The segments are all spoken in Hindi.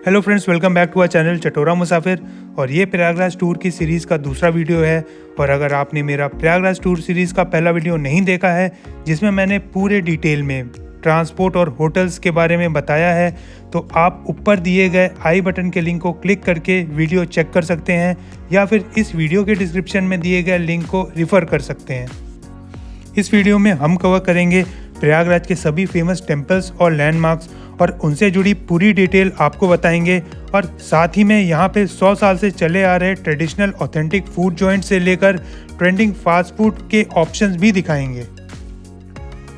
Hello friends, welcome back to our channel Chatora Musafir. और ये प्रयागराज टूर की सीरीज़ का दूसरा वीडियो है। और अगर आपने मेरा प्रयागराज टूर सीरीज़ का पहला वीडियो नहीं देखा है, जिसमें मैंने पूरे डिटेल में ट्रांसपोर्ट और होटल्स के बारे में बताया है, तो आप ऊपर दिए गए आई बटन के लिंक को क्लिक करके वीडियो चेक कर सकते हैं, या फिर इस वीडियो के डिस्क्रिप्शन में दिए गए लिंक को रिफ़र कर सकते हैं। इस वीडियो में हम कवर करेंगे प्रयागराज के सभी फेमस टेम्पल्स और लैंडमार्क्स, और उनसे जुड़ी पूरी डिटेल आपको बताएंगे। और साथ ही में यहाँ पे 100 साल से चले आ रहे ट्रेडिशनल ऑथेंटिक फूड जॉइंट से लेकर ट्रेंडिंग फास्ट फूड के ऑप्शंस भी दिखाएंगे।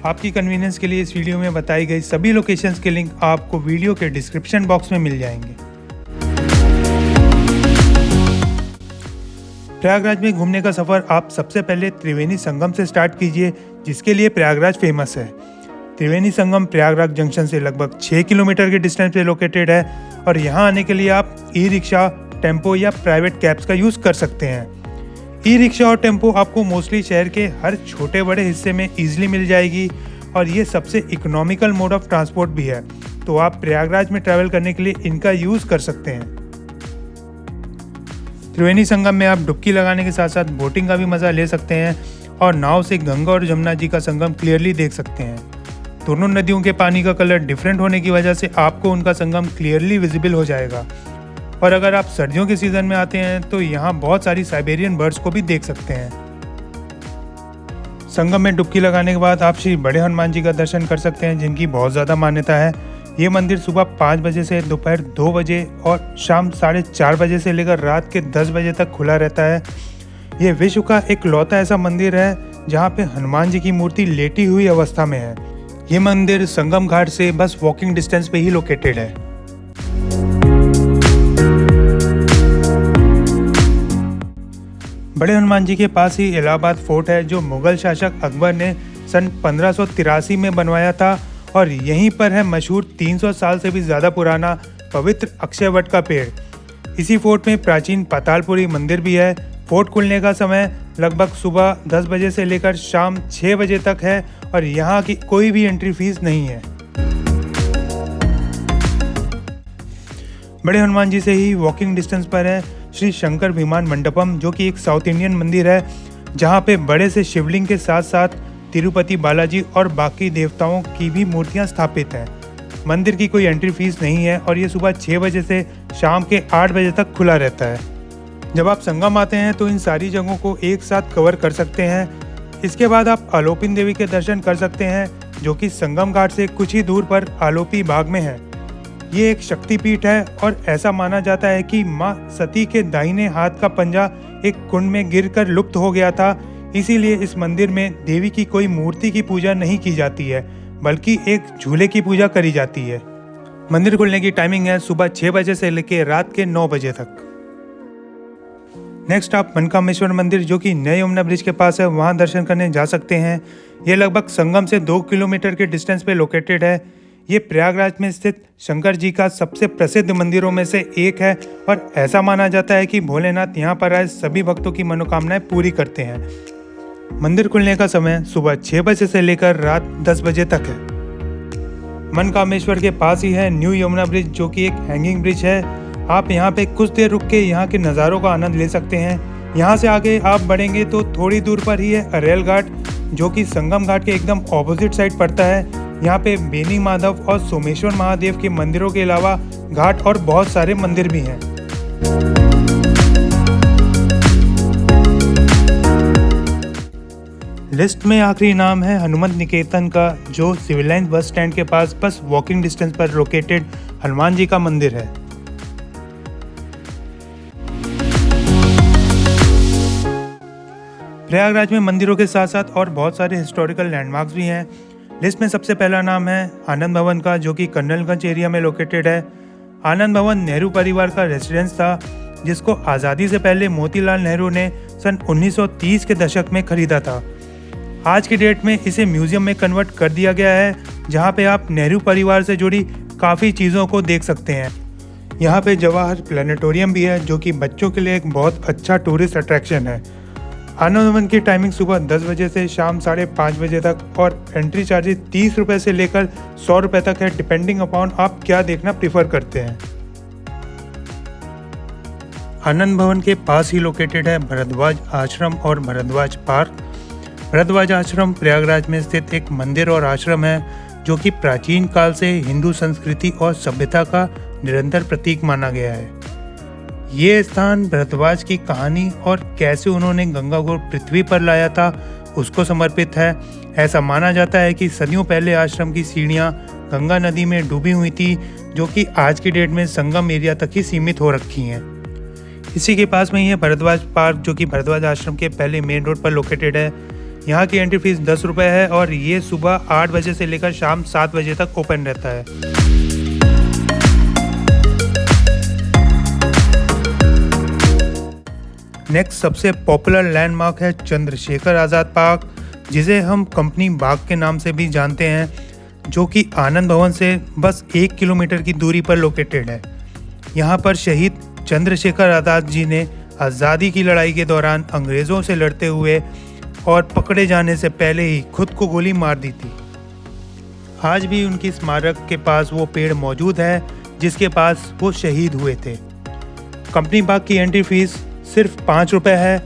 आपकी कन्वीनियंस के लिए इस वीडियो में बताई गई सभी लोकेशंस के लिंक आपको वीडियो के डिस्क्रिप्शन बॉक्स में मिल जाएंगे। प्रयागराज में घूमने का सफ़र आप सबसे पहले त्रिवेणी संगम से स्टार्ट कीजिए, जिसके लिए प्रयागराज फेमस है। त्रिवेणी संगम प्रयागराज जंक्शन से लगभग 6 किलोमीटर के डिस्टेंस पे लोकेटेड है, और यहाँ आने के लिए आप ई रिक्शा, टेम्पो या प्राइवेट कैब्स का यूज़ कर सकते हैं। ई रिक्शा और टेम्पो आपको मोस्टली शहर के हर छोटे बड़े हिस्से में ईजिली मिल जाएगी, और ये सबसे इकोनॉमिकल मोड ऑफ ट्रांसपोर्ट भी है, तो आप प्रयागराज में ट्रैवल करने के लिए इनका यूज़ कर सकते हैं। त्रिवेणी संगम में आप डुबकी लगाने के साथ साथ बोटिंग का भी मज़ा ले सकते हैं, और नाव से गंगा और जमुना जी का संगम क्लियरली देख सकते हैं। दोनों नदियों के पानी का कलर डिफरेंट होने की वजह से आपको उनका संगम क्लियरली विजिबल हो जाएगा। और अगर आप सर्दियों के सीज़न में आते हैं तो यहाँ बहुत सारी साइबेरियन बर्ड्स को भी देख सकते हैं। संगम में डुबकी लगाने के बाद आप श्री बड़े हनुमान जी का दर्शन कर सकते हैं, जिनकी बहुत ज़्यादा मान्यता है। ये मंदिर सुबह 5 बजे से दोपहर 2 बजे और शाम 4:30 बजे से लेकर रात के 10 बजे तक खुला रहता है। ये विश्व का एक लौता ऐसा मंदिर है जहाँ पे हनुमान जी की मूर्ति लेटी हुई अवस्था में है। ये मंदिर संगम घाट से बस वॉकिंग डिस्टेंस पे ही लोकेटेड है। बड़े हनुमान जी के पास ही इलाहाबाद फोर्ट है, जो मुगल शासक अकबर ने सन 1583 में बनवाया था, और यहीं पर है मशहूर 300 साल से भी ज़्यादा पुराना पवित्र अक्षयवट का पेड़। इसी फोर्ट में प्राचीन पातालपुरी मंदिर भी है। फोर्ट खुलने का समय लगभग सुबह 10 बजे से लेकर शाम 6 बजे तक है, और यहाँ की कोई भी एंट्री फीस नहीं है। बड़े हनुमान जी से ही वॉकिंग डिस्टेंस पर है श्री शंकर विमान मंडपम, जो कि एक साउथ इंडियन मंदिर है, जहाँ पे बड़े से शिवलिंग के साथ साथ तिरुपति बालाजी और बाकी देवताओं की भी मूर्तियाँ स्थापित हैं। मंदिर की कोई एंट्री फीस नहीं है, और ये सुबह 6 बजे से शाम के 8 बजे तक खुला रहता है। जब आप संगम आते हैं तो इन सारी जगहों को एक साथ कवर कर सकते हैं। इसके बाद आप आलोपिन देवी के दर्शन कर सकते हैं, जो कि संगम घाट से कुछ ही दूर पर आलोपी बाग में है। ये एक शक्तिपीठ है, और ऐसा माना जाता है कि माँ सती के दाहिने हाथ का पंजा एक कुंड में गिरकर लुप्त हो गया था। इसीलिए इस मंदिर में देवी की कोई मूर्ति की पूजा नहीं की जाती है, बल्कि एक झूले की पूजा करी जाती है। मंदिर खुलने की टाइमिंग है सुबह 6 बजे से लेकर रात के 9 बजे तक। नेक्स्ट आप मनकामेश्वर मंदिर, जो कि नए यमुना ब्रिज के पास है, वहाँ दर्शन करने जा सकते हैं। ये लगभग संगम से 2 किलोमीटर के डिस्टेंस पे लोकेटेड है। ये प्रयागराज में स्थित शंकर जी का सबसे प्रसिद्ध मंदिरों में से एक है, और ऐसा माना जाता है कि भोलेनाथ यहाँ पर आए सभी भक्तों की मनोकामनाएं पूरी करते हैं। मंदिर खुलने का समय सुबह 6 बजे से लेकर रात 10 बजे तक है। मनकामेश्वर के पास ही है न्यू यमुना ब्रिज, जो कि एक हैंगिंग ब्रिज है। आप यहाँ पे कुछ देर रुक के यहाँ के नज़ारों का आनंद ले सकते हैं। यहाँ से आगे आप बढ़ेंगे तो थोड़ी दूर पर ही है अरेल घाट, जो कि संगम घाट के एकदम ऑपोजिट साइड पड़ता है। यहाँ पे बेनी माधव और सोमेश्वर महादेव के मंदिरों के अलावा घाट और बहुत सारे मंदिर भी हैं। लिस्ट में आखिरी नाम है हनुमंत निकेतन का, जो सिविल लाइन बस स्टैंड के पास बस वॉकिंग डिस्टेंस पर लोकेटेड हनुमान जी का मंदिर है। प्रयागराज में मंदिरों के साथ साथ और बहुत सारे हिस्टोरिकल लैंडमार्क्स भी हैं। लिस्ट में सबसे पहला नाम है आनंद भवन का, जो कि कर्नलगंज एरिया में लोकेटेड है। आनंद भवन नेहरू परिवार का रेसिडेंस था, जिसको आज़ादी से पहले मोतीलाल नेहरू ने सन 1930 के दशक में खरीदा था। आज की डेट में इसे म्यूजियम में कन्वर्ट कर दिया गया है, जहाँ पे आप नेहरू परिवार से जुड़ी काफ़ी चीज़ों को देख सकते हैं। यहाँ पे जवाहर प्लानिटोरियम भी है, जो कि बच्चों के लिए एक बहुत अच्छा टूरिस्ट अट्रैक्शन है। आनंद भवन की टाइमिंग सुबह 10 बजे से शाम 5:30 बजे तक, और एंट्री चार्जेस 30 रुपये से लेकर 100 रुपये तक है, डिपेंडिंग अपॉन आप क्या देखना प्रीफर करते हैं। आनंद भवन के पास ही लोकेटेड है भरद्वाज आश्रम और भरद्वाज पार्क। भरद्वाज आश्रम प्रयागराज में स्थित एक मंदिर और आश्रम है जो कि प्राचीन काल से हिंदू संस्कृति और सभ्यता का निरंतर प्रतीक माना गया है। ये स्थान भरद्वाज की कहानी और कैसे उन्होंने गंगा को पृथ्वी पर लाया था उसको समर्पित है। ऐसा माना जाता है कि सदियों पहले आश्रम की सीढ़ियाँ गंगा नदी में डूबी हुई थी, जो कि आज की डेट में संगम एरिया तक ही सीमित हो रखी हैं। इसी के पास में ही है भरद्वाज पार्क, जो कि भरद्वाज आश्रम के पहले मेन रोड पर लोकेटेड है। यहाँ की एंट्री फीस 10 रुपये है और ये सुबह 8 बजे से लेकर शाम 7 बजे तक ओपन रहता है। नेक्स्ट सबसे पॉपुलर लैंडमार्क है चंद्रशेखर आज़ाद पार्क, जिसे हम कंपनी बाग के नाम से भी जानते हैं, जो कि आनंद भवन से बस 1 किलोमीटर की दूरी पर लोकेटेड है। यहाँ पर शहीद चंद्रशेखर आज़ाद जी ने आज़ादी की लड़ाई के दौरान अंग्रेज़ों से लड़ते हुए और पकड़े जाने से पहले ही खुद को गोली मार दी थी। आज भी उनकी स्मारक के पास वो पेड़ मौजूद है जिसके पास वो शहीद हुए थे। कंपनी बाग की एंट्री फीस सिर्फ 5 रुपये है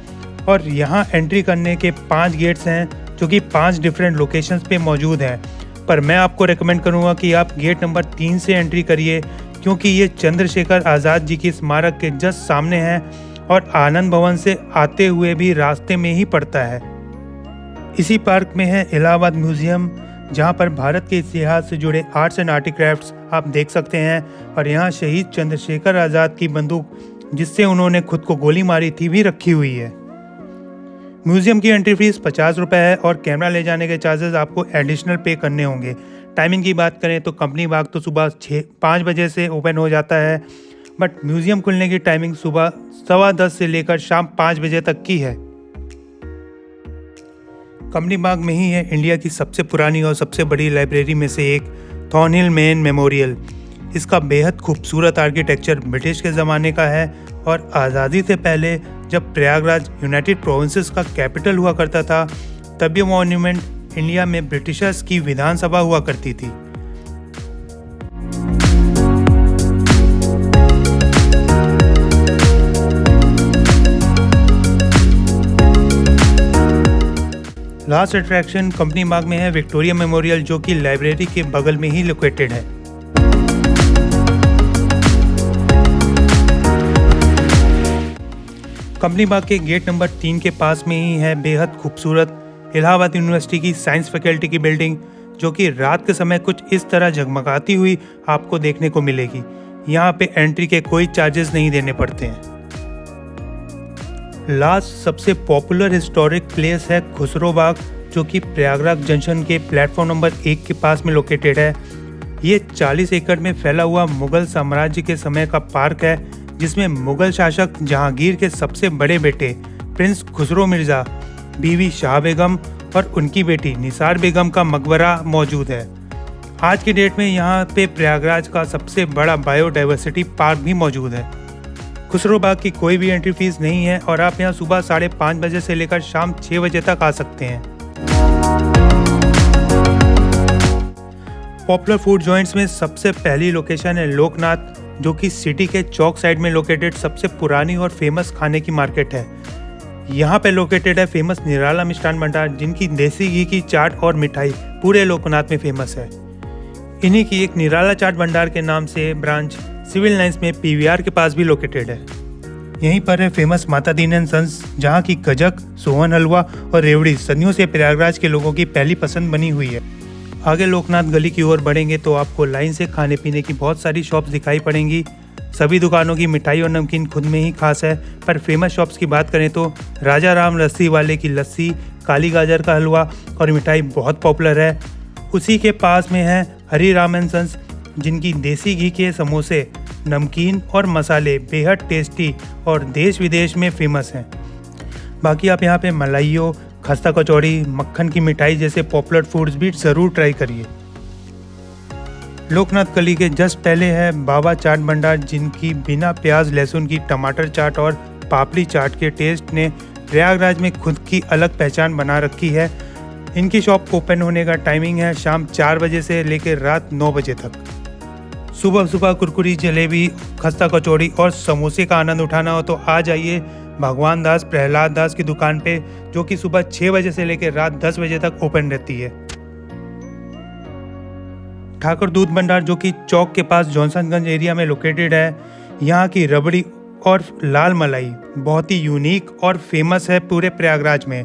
और यहाँ एंट्री करने के 5 गेट्स हैं जो कि 5 डिफरेंट लोकेशंस पे मौजूद हैं। पर मैं आपको रेकमेंड करूँगा कि आप गेट नंबर 3 से एंट्री करिए, क्योंकि ये चंद्रशेखर आज़ाद जी की स्मारक के जस्ट सामने है और आनंद भवन से आते हुए भी रास्ते में ही पड़ता है। इसी पार्क में है इलाहाबाद म्यूजियम, जहाँ पर भारत के इतिहास से जुड़े आर्ट्स एंड आर्टिक्राफ्ट्स आप देख सकते हैं। और यहाँ शहीद चंद्रशेखर आज़ाद की बंदूक, जिससे उन्होंने खुद को गोली मारी थी, भी रखी हुई है। म्यूजियम की एंट्री फीस 50 रुपये है और कैमरा ले जाने के चार्जेस आपको एडिशनल पे करने होंगे। टाइमिंग की बात करें तो कंपनी बाग तो सुबह 5 बजे से ओपन हो जाता है, बट म्यूजियम खुलने की टाइमिंग सुबह 10:15 से लेकर शाम 5 बजे तक की है। कंपनी बाग में ही है इंडिया की सबसे पुरानी और सबसे बड़ी लाइब्रेरी में से एक थॉर्नहिल मेन मेमोरियल। इसका बेहद खूबसूरत आर्किटेक्चर ब्रिटिश के ज़माने का है और आज़ादी से पहले जब प्रयागराज यूनाइटेड प्रोविंसेस का कैपिटल हुआ करता था, तब ये मॉन्यूमेंट इंडिया में ब्रिटिशर्स की विधानसभा हुआ करती थी। लास्ट अट्रैक्शन कंपनी बाग में है विक्टोरिया मेमोरियल, जो कि लाइब्रेरी के बगल में ही लोकेटेड है। कंपनी बाग के गेट नंबर 3 के पास में ही है बेहद खूबसूरत इलाहाबाद यूनिवर्सिटी की साइंस फैकल्टी की बिल्डिंग, जो कि रात के समय कुछ इस तरह जगमगाती हुई आपको देखने को मिलेगी। यहाँ पे एंट्री के कोई चार्जेस नहीं देने पड़ते हैं। लास्ट सबसे पॉपुलर हिस्टोरिक प्लेस है खुसरो बाग, जो कि प्रयागराज जंक्शन के प्लेटफॉर्म नंबर 1 के पास में लोकेटेड है। ये 40 एकड़ में फैला हुआ मुगल साम्राज्य के समय का पार्क है, जिसमें मुगल शासक जहांगीर के सबसे बड़े बेटे प्रिंस खुसरो मिर्ज़ा, बीवी शाह बेगम और उनकी बेटी निसार बेगम का मकबरा मौजूद है। आज की डेट में यहाँ पे प्रयागराज का सबसे बड़ा बायोडाइवर्सिटी पार्क भी मौजूद है। खुसरो बाग की कोई भी एंट्री फीस नहीं है और आप यहाँ सुबह 5:30 बजे से लेकर शाम 6 बजे तक आ सकते हैं। पॉपुलर फूड जॉइंट्स में सबसे पहली लोकेशन है लोकनाथ, जो कि सिटी के चौक साइड में लोकेटेड सबसे पुरानी और फेमस खाने की मार्केट है। यहाँ पे लोकेटेड है फेमस निराला मिष्ठान भंडार, जिनकी देसी घी की चाट और मिठाई पूरे लोकनाथ में फेमस है। इन्हीं की एक निराला चाट भंडार के नाम से ब्रांच सिविल लाइंस में पीवीआर के पास भी लोकेटेड है। यहीं पर है फेमस माता दीन एंड सन्स, जहाँ की गजक, सोहन हलवा और रेवड़ी सदियों से प्रयागराज के लोगों की पहली पसंद बनी हुई है। आगे लोकनाथ गली की ओर बढ़ेंगे तो आपको लाइन से खाने पीने की बहुत सारी शॉप्स दिखाई पड़ेंगी। सभी दुकानों की मिठाई और नमकीन खुद में ही खास है, पर फेमस शॉप्स की बात करें तो राजा राम लस्सी वाले की लस्सी, काली गाजर का हलवा और मिठाई बहुत पॉपुलर है। उसी के पास में है हरी राम एंड सन्स, जिनकी देसी घी के समोसे, नमकीन और मसाले बेहद टेस्टी और देश विदेश में फेमस हैं। बाकी आप यहाँ पे मलाइयों, खस्ता कचौड़ी, मक्खन की मिठाई जैसे पॉपुलर फूड्स भी ज़रूर ट्राई करिए। लोकनाथ गली के जस्ट पहले है बाबा चाट भंडार, जिनकी बिना प्याज लहसुन की टमाटर चाट और पापड़ी चाट के टेस्ट ने प्रयागराज में खुद की अलग पहचान बना रखी है। इनकी शॉप ओपन होने का टाइमिंग है शाम 4 बजे से लेकर रात 9 बजे तक। सुबह सुबह कुरकुरी, जलेबी, खस्ता कचौड़ी और समोसे का आनंद उठाना हो तो आ जाइए भगवान दास प्रहलाद दास की दुकान पे, जो कि सुबह 6 बजे से लेकर रात 10 बजे तक ओपन रहती है। ठाकुर दूध भंडार, जो कि चौक के पास जॉनसनगंज एरिया में लोकेटेड है, यहाँ की रबड़ी और लाल मलाई बहुत ही यूनिक और फेमस है पूरे प्रयागराज में।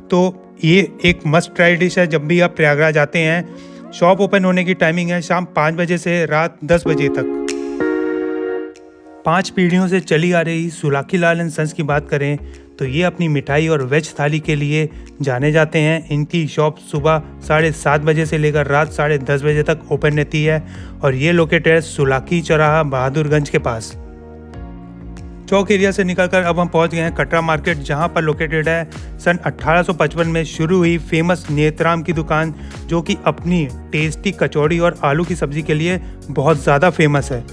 तो ये एक मस्ट ट्राई डिश है जब भी आप प्रयागराज आते हैं। शॉप ओपन होने की टाइमिंग है शाम 5 बजे से रात 10 बजे तक। 5 पीढ़ियों से चली आ रही सुलाखी लाल एंड सन्स की बात करें तो ये अपनी मिठाई और वेज थाली के लिए जाने जाते हैं। इनकी शॉप सुबह 7:30 बजे से लेकर रात 10:30 बजे तक ओपन रहती है और ये लोकेटेड है सुलाखी चौराहा बहादुरगंज के पास। चौक एरिया से निकलकर अब हम पहुंच गए हैं कटरा मार्केट, जहां पर लोकेटेड है सन 1855 में शुरू हुई फेमस नेतराम की दुकान, जो कि अपनी टेस्टी कचौड़ी और आलू की सब्जी के लिए बहुत ज़्यादा फेमस है।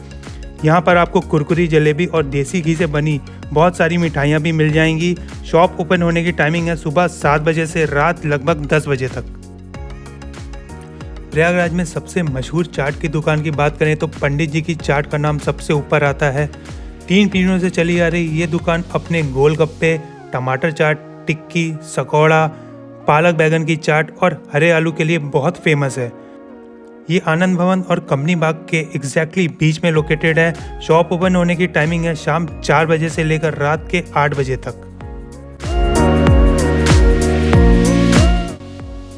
यहाँ पर आपको कुरकुरी, जलेबी और देसी घी से बनी बहुत सारी मिठाइयाँ भी मिल जाएंगी। शॉप ओपन होने की टाइमिंग है सुबह 7 बजे से रात लगभग 10 बजे तक। प्रयागराज में सबसे मशहूर चाट की दुकान की बात करें तो पंडित जी की चाट का नाम सबसे ऊपर आता है। 3 पीढ़ियों से चली आ रही ये दुकान अपने गोलगप्पे, टमाटर चाट, टिक्की, सकौड़ा, पालक बैगन की चाट और हरे आलू के लिए बहुत फेमस है। ये आनंद भवन और कंपनी बाग के एग्जैक्टली बीच में लोकेटेड है। शॉप ओपन होने की टाइमिंग है शाम 4 बजे से लेकर रात के 8 बजे तक।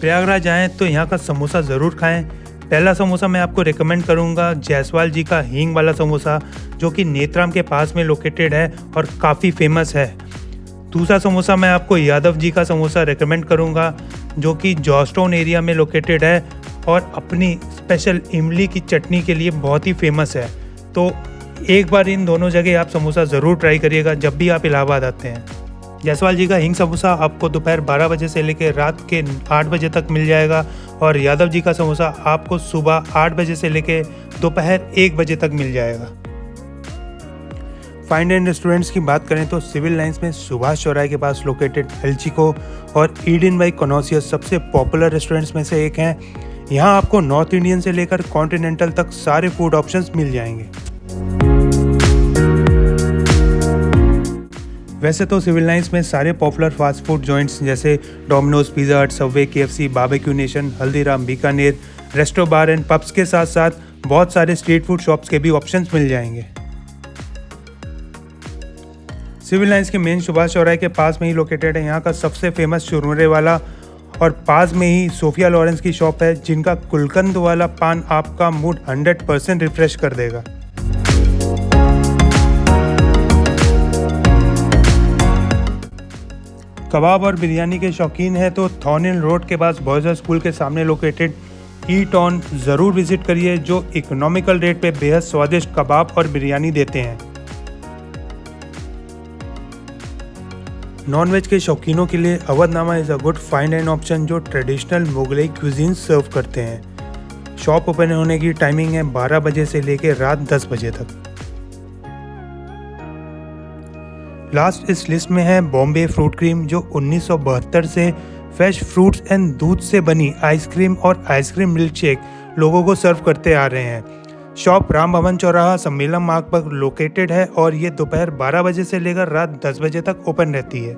प्रयागराज आएँ तो यहाँ का समोसा ज़रूर खाएं। पहला समोसा मैं आपको रिकमेंड करूँगा जायसवाल जी का हींग वाला समोसा, जो कि नेत्राम के पास में लोकेटेड है और काफ़ी फेमस है। दूसरा समोसा मैं आपको यादव जी का समोसा रिकमेंड करूँगा, जो कि जॉर्जटाउन एरिया में लोकेटेड है और अपनी स्पेशल इमली की चटनी के लिए बहुत ही फेमस है। तो एक बार इन दोनों जगह आप समोसा ज़रूर ट्राई करिएगा जब भी आप इलाहाबाद आते हैं। जायसवाल जी का हींग समोसा आपको दोपहर 12 बजे से लेकर रात के 8 बजे तक मिल जाएगा और यादव जी का समोसा आपको सुबह 8 बजे से लेकर दोपहर 1 बजे तक मिल जाएगा। फाइन डाइन रेस्टोरेंट्स की बात करें तो सिविल लाइंस में सुभाष चौराहे के पास लोकेटेड एल्चिको और ईडन बाई कॉनोसियस सबसे पॉपुलर रेस्टोरेंट्स में से एक हैं। यहाँ आपको नॉर्थ इंडियन से लेकर कॉन्टिनेंटल तक सारे फूड ऑप्शंस मिल जाएंगे। वैसे तो सिविल लाइंस में सारे पॉपुलर फास्ट फूड जॉइंट्स जैसे डोमिनोज, पिज़्ज़ा हट, Subway, KFC, Barbeque Nation, Haldiram, Bikaner, resto bar and pubs के साथ साथ बहुत सारे स्ट्रीट फूड शॉप्स के भी ऑप्शंस मिल जाएंगे। सिविल लाइंस के मेन सुभाष चौराहे के पास में ही लोकेटेड है यहाँ का सबसे फेमस चुरमुरे वाला और पास में ही सोफिया लॉरेंस की शॉप है, जिनका कुलकंद वाला पान आपका मूड 100% रिफ्रेश कर देगा। कबाब और बिरयानी के शौकीन है तो थॉर्निल रोड के पास बॉयज़ स्कूल के सामने लोकेटेड ईट ऑन ज़रूर विजिट करिए, जो इकोनॉमिकल रेट पे बेहद स्वादिष्ट कबाब और बिरयानी देते हैं। नॉनवेज के शौकीनों के लिए Awadhnama is a good fine dine option, जो ट्रेडिशनल मुगलई क्यूजीन सर्व करते हैं। शॉप ओपन होने की टाइमिंग है 12 बजे से लेकर रात 10 बजे तक। लास्ट इस लिस्ट में है बॉम्बे फ्रूट क्रीम, जो 1972 से फ्रेश फ्रूट्स एंड दूध से बनी आइसक्रीम और आइसक्रीम मिल्क शेक लोगों को सर्व करते आ रहे हैं। शॉप राम भवन चौराहा सम्मेलन मार्ग पर लोकेटेड है और ये दोपहर 12 बजे से लेकर रात 10 बजे तक ओपन रहती है।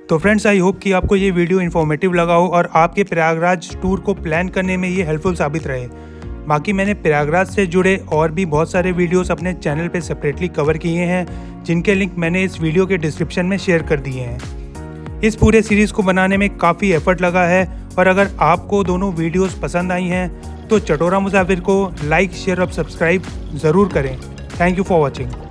तो फ्रेंड्स, आई होप कि आपको ये वीडियो इन्फॉर्मेटिव लगा हो और आपके प्रयागराज टूर को प्लान करने में ये हेल्पफुल साबित रहे। बाकी मैंने प्रयागराज से जुड़े और भी बहुत सारे वीडियोस अपने चैनल पे सेपरेटली कवर किए हैं, जिनके लिंक मैंने इस वीडियो के डिस्क्रिप्शन में शेयर कर दिए हैं। इस पूरे सीरीज़ को बनाने में काफ़ी एफर्ट लगा है और अगर आपको दोनों वीडियोस पसंद आई हैं तो चटोरा मुसाफिर को लाइक, शेयर और सब्सक्राइब ज़रूर करें। Thank you for watching.